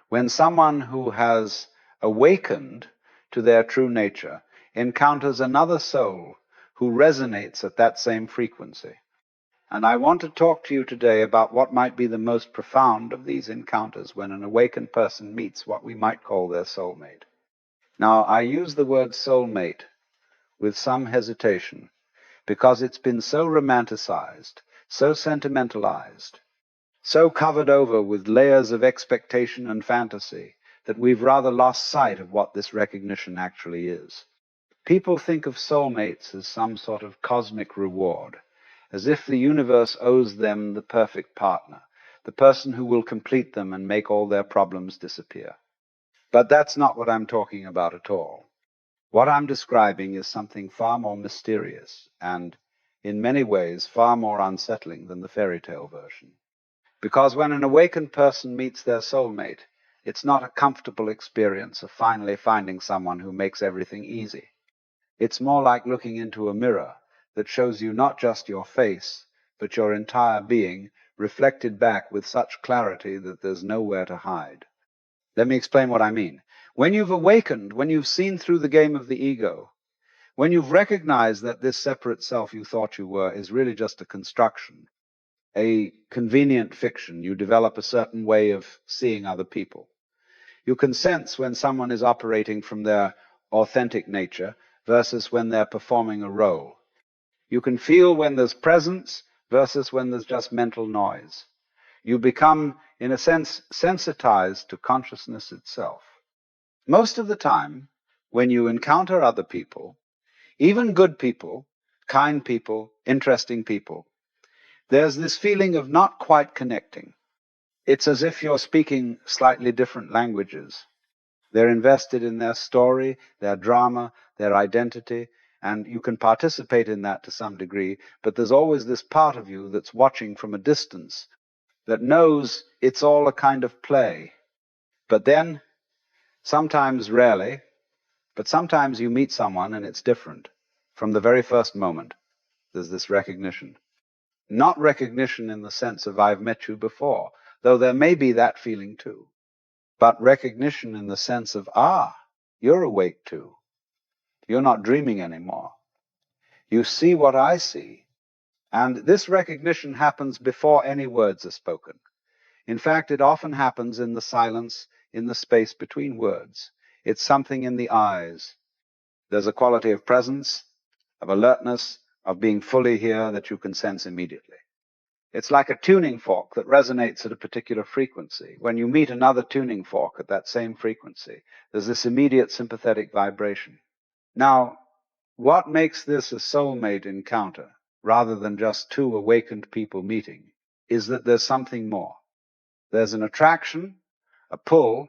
When someone who has awakened to their true nature encounters another soul who resonates at that same frequency. And I want to talk to you today about what might be the most profound of these encounters when an awakened person meets what we might call their soulmate. Now, I use the word soulmate with some hesitation because it's been so romanticized, so sentimentalized, so covered over with layers of expectation and fantasy that we've rather lost sight of what this recognition actually is. People think of soulmates as some sort of cosmic reward, as if the universe owes them the perfect partner, the person who will complete them and make all their problems disappear. But that's not what I'm talking about at all. What I'm describing is something far more mysterious and, in many ways, far more unsettling than the fairy tale version. Because when an awakened person meets their soulmate, it's not a comfortable experience of finally finding someone who makes everything easy. It's more like looking into a mirror that shows you not just your face, but your entire being reflected back with such clarity that there's nowhere to hide. Let me explain what I mean. When you've awakened, when you've seen through the game of the ego, when you've recognized that this separate self you thought you were is really just a construction, a convenient fiction, you develop a certain way of seeing other people. You can sense when someone is operating from their authentic nature versus when they're performing a role. You can feel when there's presence versus when there's just mental noise. You become, in a sense, sensitized to consciousness itself. Most of the time, when you encounter other people, even good people, kind people, interesting people, there's this feeling of not quite connecting. It's as if you're speaking slightly different languages. They're invested in their story, their drama, their identity, and you can participate in that to some degree, but there's always this part of you that's watching from a distance, that knows it's all a kind of play. But then, sometimes, rarely, but sometimes you meet someone and it's different. From the very first moment, there's this recognition. Not recognition in the sense of I've met you before, though there may be that feeling too. But recognition in the sense of, you're awake too. You're not dreaming anymore. You see what I see. And this recognition happens before any words are spoken. In fact, it often happens in the silence, in the space between words. It's something in the eyes. There's a quality of presence, of alertness, of being fully here that you can sense immediately. It's like a tuning fork that resonates at a particular frequency. When you meet another tuning fork at that same frequency, there's this immediate sympathetic vibration. Now, what makes this a soulmate encounter, rather than just two awakened people meeting, is that there's something more. There's an attraction, a pull,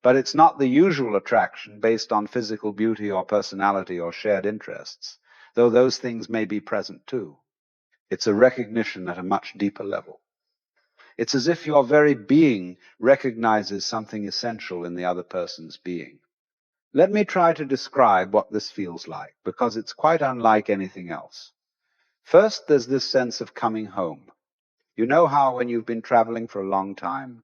but it's not the usual attraction based on physical beauty or personality or shared interests, though those things may be present too. It's a recognition at a much deeper level. It's as if your very being recognizes something essential in the other person's being. Let me try to describe what this feels like, because it's quite unlike anything else. First, there's this sense of coming home. You know how when you've been traveling for a long time,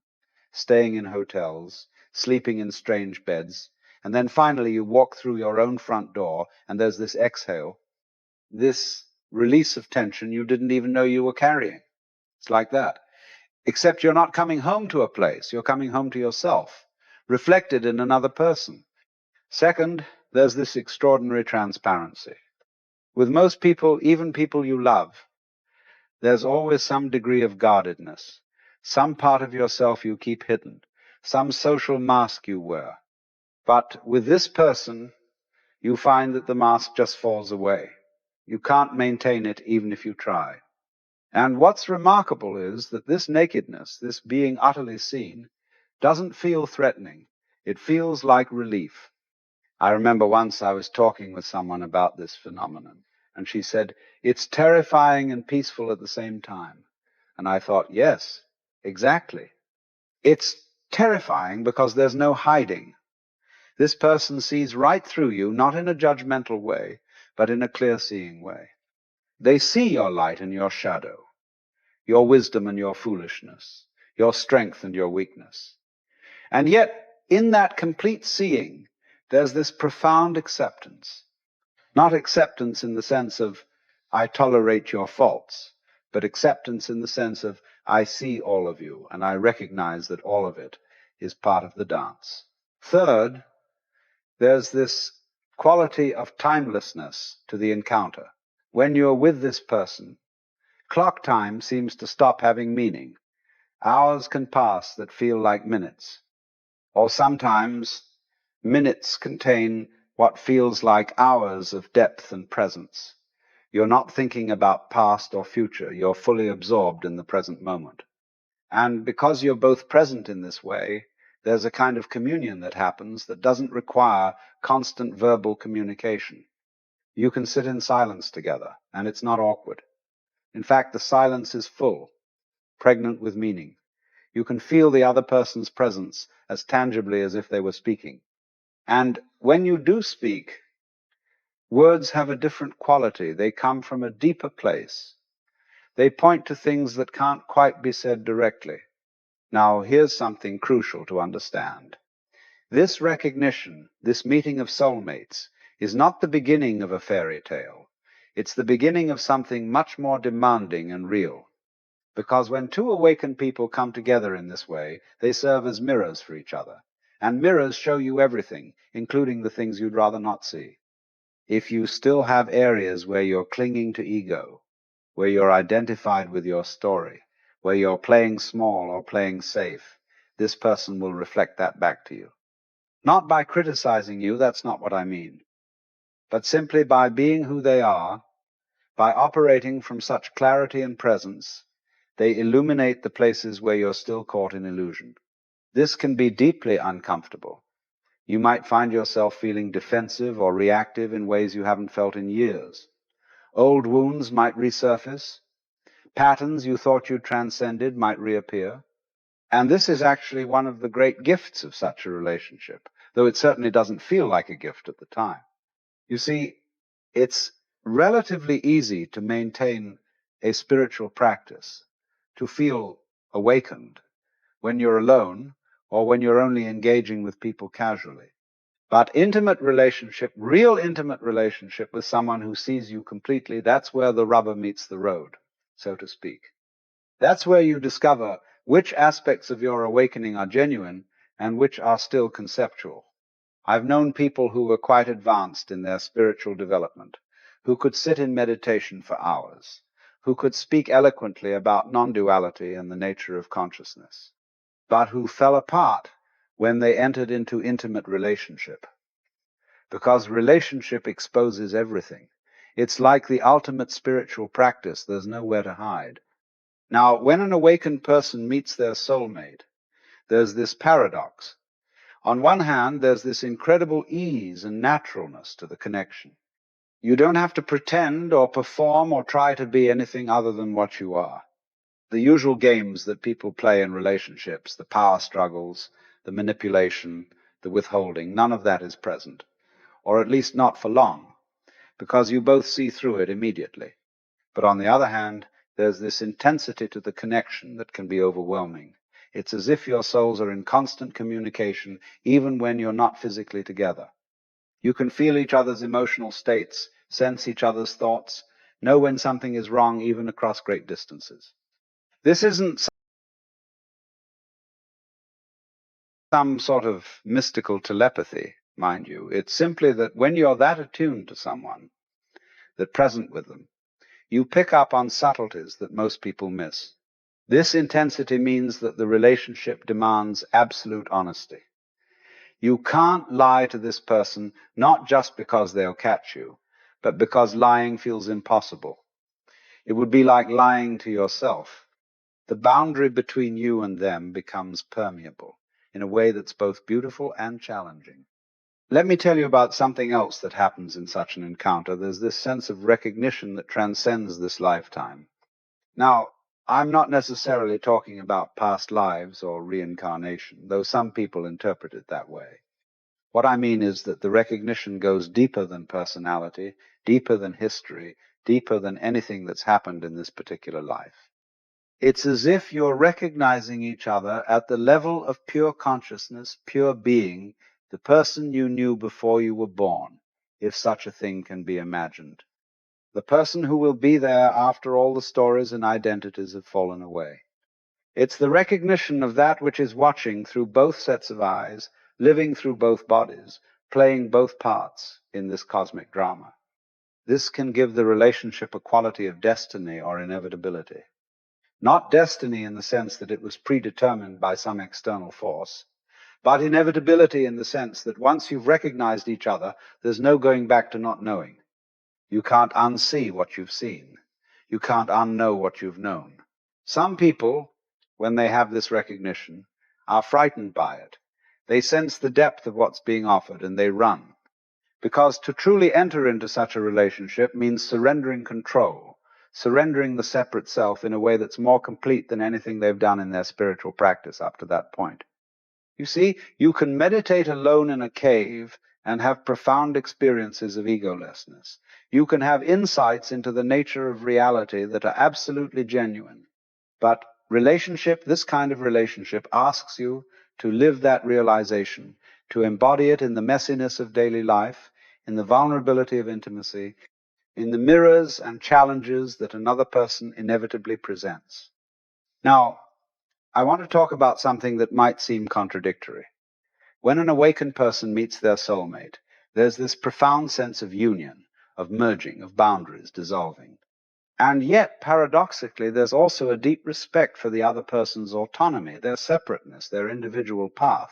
staying in hotels, sleeping in strange beds, and then finally you walk through your own front door and there's this exhale, this release of tension you didn't even know you were carrying. It's like that. Except you're not coming home to a place, you're coming home to yourself, reflected in another person. Second, there's this extraordinary transparency. With most people, even people you love, there's always some degree of guardedness, some part of yourself you keep hidden, some social mask you wear. But with this person, you find that the mask just falls away. You can't maintain it even if you try. And what's remarkable is that this nakedness, this being utterly seen, doesn't feel threatening. It feels like relief. I remember once I was talking with someone about this phenomenon, and she said, it's terrifying and peaceful at the same time. And I thought, yes, exactly. It's terrifying because there's no hiding. This person sees right through you, not in a judgmental way, but in a clear-seeing way. They see your light and your shadow, your wisdom and your foolishness, your strength and your weakness. And yet, in that complete seeing, there's this profound acceptance. Not acceptance in the sense of, I tolerate your faults, but acceptance in the sense of, I see all of you, and I recognize that all of it is part of the dance. Third, there's this quality of timelessness to the encounter. When you're with this person, clock time seems to stop having meaning. Hours can pass that feel like minutes. Or sometimes minutes contain what feels like hours of depth and presence. You're not thinking about past or future. You're fully absorbed in the present moment. And because you're both present in this way, there's a kind of communion that happens that doesn't require constant verbal communication. You can sit in silence together, and it's not awkward. In fact, the silence is full, pregnant with meaning. You can feel the other person's presence as tangibly as if they were speaking. And when you do speak, words have a different quality. They come from a deeper place. They point to things that can't quite be said directly. Now, here's something crucial to understand. This recognition, this meeting of soulmates, is not the beginning of a fairy tale. It's the beginning of something much more demanding and real. Because when two awakened people come together in this way, they serve as mirrors for each other. And mirrors show you everything, including the things you'd rather not see. If you still have areas where you're clinging to ego, where you're identified with your story, where you're playing small or playing safe, this person will reflect that back to you. Not by criticizing you, that's not what I mean, but simply by being who they are, by operating from such clarity and presence, they illuminate the places where you're still caught in illusion. This can be deeply uncomfortable. You might find yourself feeling defensive or reactive in ways you haven't felt in years. Old wounds might resurface. Patterns you thought you'd transcended might reappear. And this is actually one of the great gifts of such a relationship, though it certainly doesn't feel like a gift at the time. You see, it's relatively easy to maintain a spiritual practice, to feel awakened when you're alone or when you're only engaging with people casually. But intimate relationship, real intimate relationship with someone who sees you completely, that's where the rubber meets the road, so to speak. That's where you discover which aspects of your awakening are genuine and which are still conceptual. I've known people who were quite advanced in their spiritual development, who could sit in meditation for hours, who could speak eloquently about non-duality and the nature of consciousness, but who fell apart when they entered into intimate relationship. Because relationship exposes everything. It's like the ultimate spiritual practice. There's nowhere to hide. Now, when an awakened person meets their soulmate, there's this paradox. On one hand, there's this incredible ease and naturalness to the connection. You don't have to pretend or perform or try to be anything other than what you are. The usual games that people play in relationships, the power struggles, the manipulation, the withholding, none of that is present, or at least not for long, because you both see through it immediately. But on the other hand, there's this intensity to the connection that can be overwhelming. It's as if your souls are in constant communication, even when you're not physically together. You can feel each other's emotional states, sense each other's thoughts, know when something is wrong, even across great distances. This isn't some sort of mystical telepathy, mind you. It's simply that when you're that attuned to someone, that present with them, you pick up on subtleties that most people miss. This intensity means that the relationship demands absolute honesty. You can't lie to this person, not just because they'll catch you, but because lying feels impossible. It would be like lying to yourself. The boundary between you and them becomes permeable in a way that's both beautiful and challenging. Let me tell you about something else that happens in such an encounter. There's this sense of recognition that transcends this lifetime. Now, I'm not necessarily talking about past lives or reincarnation, though some people interpret it that way. What I mean is that the recognition goes deeper than personality, deeper than history, deeper than anything that's happened in this particular life. It's as if you're recognizing each other at the level of pure consciousness, pure being, the person you knew before you were born, if such a thing can be imagined. The person who will be there after all the stories and identities have fallen away. It's the recognition of that which is watching through both sets of eyes, living through both bodies, playing both parts in this cosmic drama. This can give the relationship a quality of destiny or inevitability. Not destiny in the sense that it was predetermined by some external force, but inevitability in the sense that once you've recognized each other, there's no going back to not knowing. You can't unsee what you've seen. You can't unknow what you've known. Some people, when they have this recognition, are frightened by it. They sense the depth of what's being offered and they run. Because to truly enter into such a relationship means surrendering control, surrendering the separate self in a way that's more complete than anything they've done in their spiritual practice up to that point. You see, you can meditate alone in a cave and have profound experiences of egolessness. You can have insights into the nature of reality that are absolutely genuine. But relationship, this kind of relationship, asks you to live that realization, to embody it in the messiness of daily life, in the vulnerability of intimacy, in the mirrors and challenges that another person inevitably presents. Now, I want to talk about something that might seem contradictory. When an awakened person meets their soulmate, there's this profound sense of union, of merging, of boundaries dissolving. And yet, paradoxically, there's also a deep respect for the other person's autonomy, their separateness, their individual path.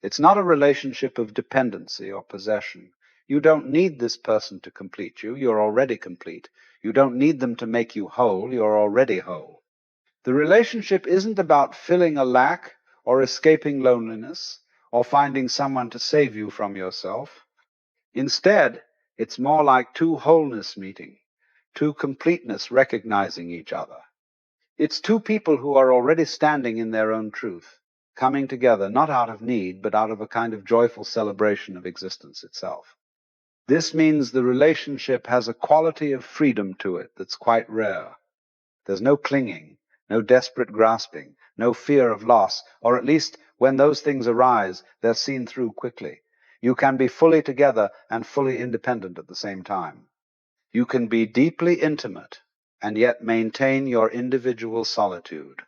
It's not a relationship of dependency or possession. You don't need this person to complete you. You're already complete. You don't need them to make you whole. You're already whole. The relationship isn't about filling a lack or escaping loneliness or finding someone to save you from yourself. Instead, it's more like two wholeness meeting, two completeness recognizing each other. It's two people who are already standing in their own truth, coming together not out of need, but out of a kind of joyful celebration of existence itself. This means the relationship has a quality of freedom to it that's quite rare. There's no clinging, no desperate grasping, no fear of loss, or at least when those things arise, they're seen through quickly. You can be fully together and fully independent at the same time. You can be deeply intimate and yet maintain your individual solitude.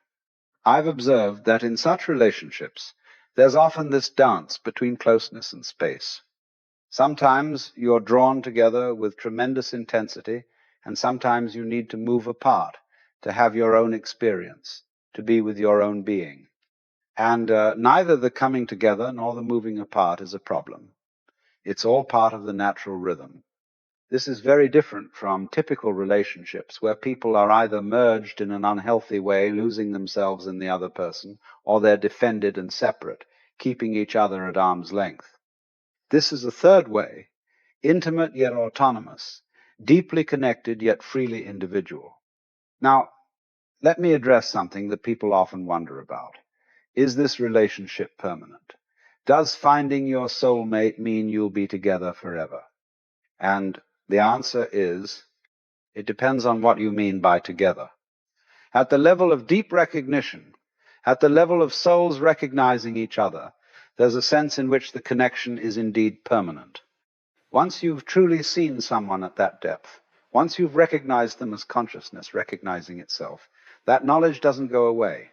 I've observed that in such relationships, there's often this dance between closeness and space. Sometimes you're drawn together with tremendous intensity, and sometimes you need to move apart to have your own experience, to be with your own being. And neither the coming together nor the moving apart is a problem. It's all part of the natural rhythm. This is very different from typical relationships where people are either merged in an unhealthy way, losing themselves in the other person, or they're defended and separate, keeping each other at arm's length. This is a third way, intimate yet autonomous, deeply connected yet freely individual. Now, let me address something that people often wonder about. Is this relationship permanent? Does finding your soulmate mean you'll be together forever? And the answer is, it depends on what you mean by together. At the level of deep recognition, at the level of souls recognizing each other, there's a sense in which the connection is indeed permanent. Once you've truly seen someone at that depth, once you've recognized them as consciousness recognizing itself, that knowledge doesn't go away.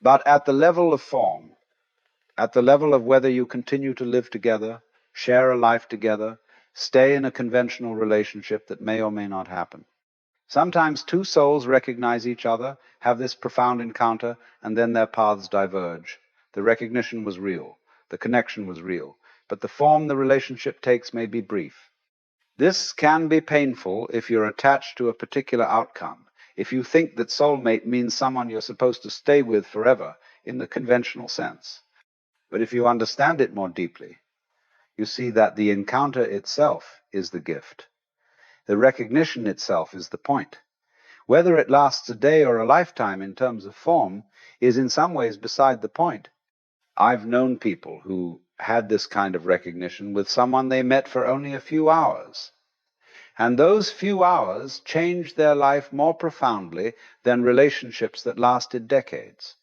But at the level of form, at the level of whether you continue to live together, share a life together, stay in a conventional relationship that may or may not happen. Sometimes two souls recognize each other, have this profound encounter, and then their paths diverge. The recognition was real. The connection was real. But the form the relationship takes may be brief. This can be painful if you're attached to a particular outcome, if you think that soulmate means someone you're supposed to stay with forever in the conventional sense. But if you understand it more deeply, you see that the encounter itself is the gift. The recognition itself is the point. Whether it lasts a day or a lifetime in terms of form is in some ways beside the point. I've known people who had this kind of recognition with someone they met for only a few hours. And those few hours changed their life more profoundly than relationships that lasted decades.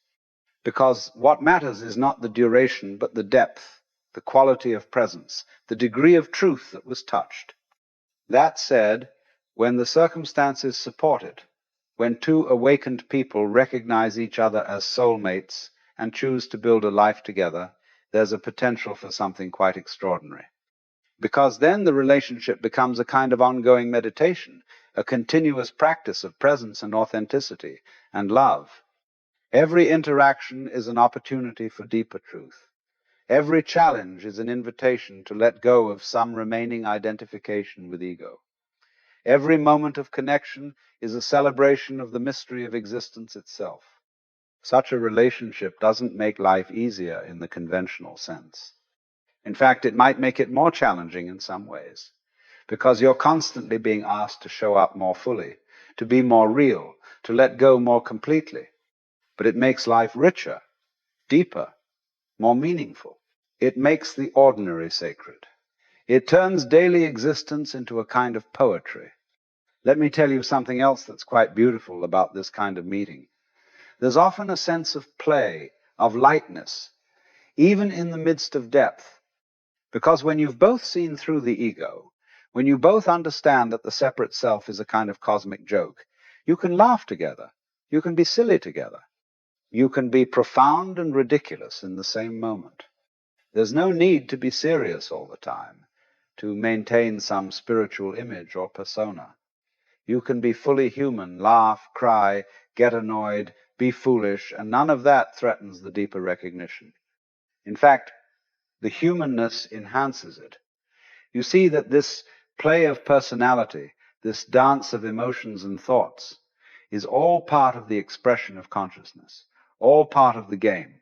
Because what matters is not the duration, but the depth, the quality of presence, the degree of truth that was touched. That said, when the circumstances support it, when two awakened people recognize each other as soulmates and choose to build a life together, there's a potential for something quite extraordinary. Because then the relationship becomes a kind of ongoing meditation, a continuous practice of presence and authenticity and love. Every interaction is an opportunity for deeper truth. Every challenge is an invitation to let go of some remaining identification with ego. Every moment of connection is a celebration of the mystery of existence itself. Such a relationship doesn't make life easier in the conventional sense. In fact, it might make it more challenging in some ways, because you're constantly being asked to show up more fully, to be more real, to let go more completely. But it makes life richer, deeper, more meaningful. It makes the ordinary sacred. It turns daily existence into a kind of poetry. Let me tell you something else that's quite beautiful about this kind of meeting. There's often a sense of play, of lightness, even in the midst of depth. Because when you've both seen through the ego, when you both understand that the separate self is a kind of cosmic joke, you can laugh together. You can be silly together. You can be profound and ridiculous in the same moment. There's no need to be serious all the time, to maintain some spiritual image or persona. You can be fully human, laugh, cry, get annoyed, be foolish, and none of that threatens the deeper recognition. In fact, the humanness enhances it. You see that this play of personality, this dance of emotions and thoughts, is all part of the expression of consciousness, all part of the game.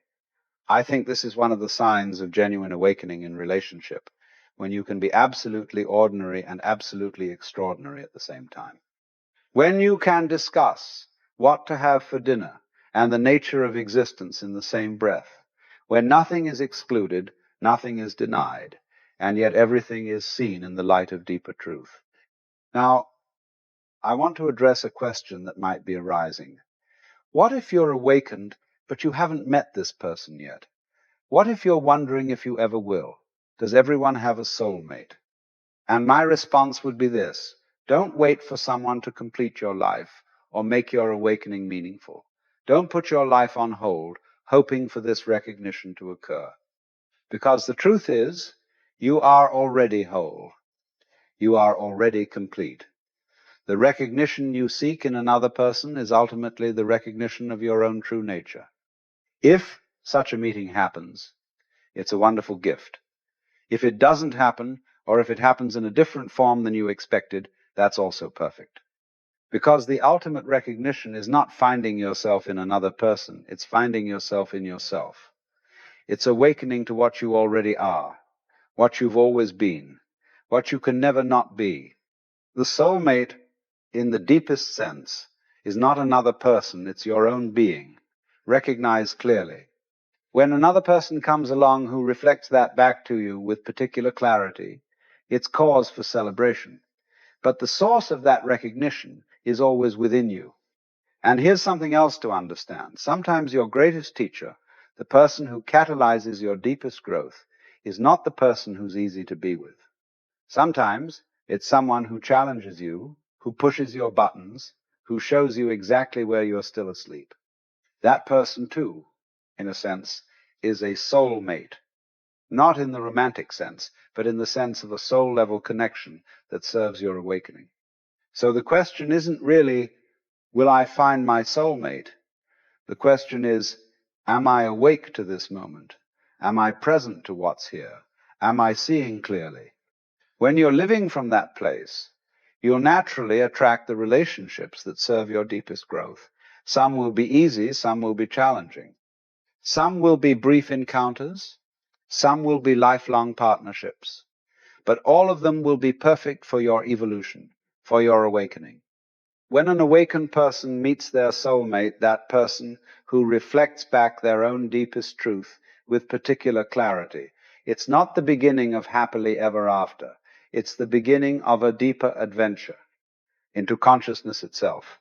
I think this is one of the signs of genuine awakening in relationship, when you can be absolutely ordinary and absolutely extraordinary at the same time. When you can discuss what to have for dinner and the nature of existence in the same breath, when nothing is excluded, nothing is denied, and yet everything is seen in the light of deeper truth. Now, I want to address a question that might be arising. What if you're awakened, but you haven't met this person yet? What if you're wondering if you ever will? Does everyone have a soulmate? And my response would be this: don't wait for someone to complete your life or make your awakening meaningful. Don't put your life on hold, hoping for this recognition to occur. Because the truth is, you are already whole. You are already complete. The recognition you seek in another person is ultimately the recognition of your own true nature. If such a meeting happens, it's a wonderful gift. If it doesn't happen, or if it happens in a different form than you expected, that's also perfect. Because the ultimate recognition is not finding yourself in another person, it's finding yourself in yourself. It's awakening to what you already are, what you've always been, what you can never not be. The soulmate, in the deepest sense, is not another person, it's your own being, recognized clearly. When another person comes along who reflects that back to you with particular clarity, it's cause for celebration. But the source of that recognition is always within you. And here's something else to understand. Sometimes your greatest teacher, the person who catalyzes your deepest growth, is not the person who's easy to be with. Sometimes it's someone who challenges you, who pushes your buttons, who shows you exactly where you're still asleep. That person, too, in a sense, is a soulmate. Not in the romantic sense, but in the sense of a soul-level connection that serves your awakening. So the question isn't really, will I find my soulmate? The question is, am I awake to this moment? Am I present to what's here? Am I seeing clearly? When you're living from that place, you'll naturally attract the relationships that serve your deepest growth. Some will be easy, some will be challenging. Some will be brief encounters, some will be lifelong partnerships, but all of them will be perfect for your evolution, for your awakening. When an awakened person meets their soulmate, that person who reflects back their own deepest truth with particular clarity, it's not the beginning of happily ever after. It's the beginning of a deeper adventure into consciousness itself.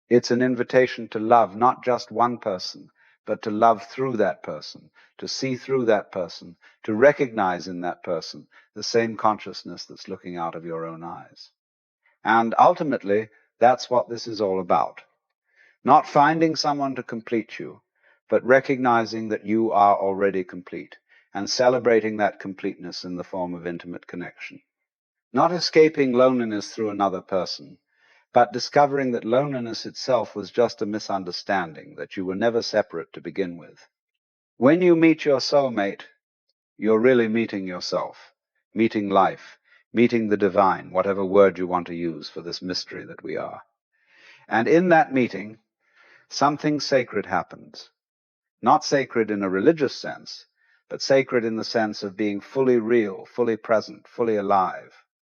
It's an invitation to love not just one person, but to love through that person, to see through that person, to recognize in that person the same consciousness that's looking out of your own eyes. And ultimately, that's what this is all about. Not finding someone to complete you, but recognizing that you are already complete and celebrating that completeness in the form of intimate connection. Not escaping loneliness through another person, but discovering that loneliness itself was just a misunderstanding, that you were never separate to begin with. When you meet your soulmate, you're really meeting yourself, meeting life, meeting the divine, whatever word you want to use for this mystery that we are. And in that meeting, something sacred happens. Not sacred in a religious sense, but sacred in the sense of being fully real, fully present, fully alive.